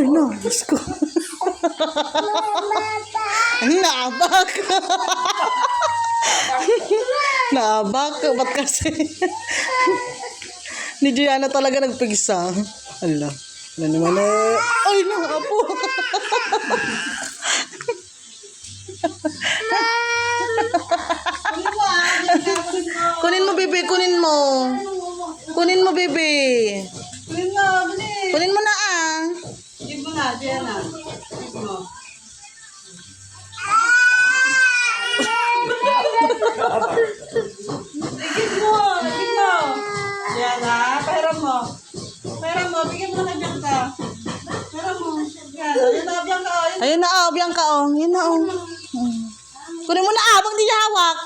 Ay, no. Diyos ko. Naabak. Naabak. Ba't kasi? Ni Gianna talaga nagpigsa. Ala. Ala naman eh. Ay, naapo. Kunin mo, bebe. Kunin mo. Kunin mo, bebe. Kunin mo, bilis. Kunin mo na ah. Give mo na, Diana. Give mo. Give mo. Diana, pahiram mo. Pahiram mo, bigyan mo na kay Bianca. Pahiram mo. Diana, yun na, Bianca. Ayun na oh, Bianca oh. Yun na oh. Kunin mo na ah, pag di niya hawak.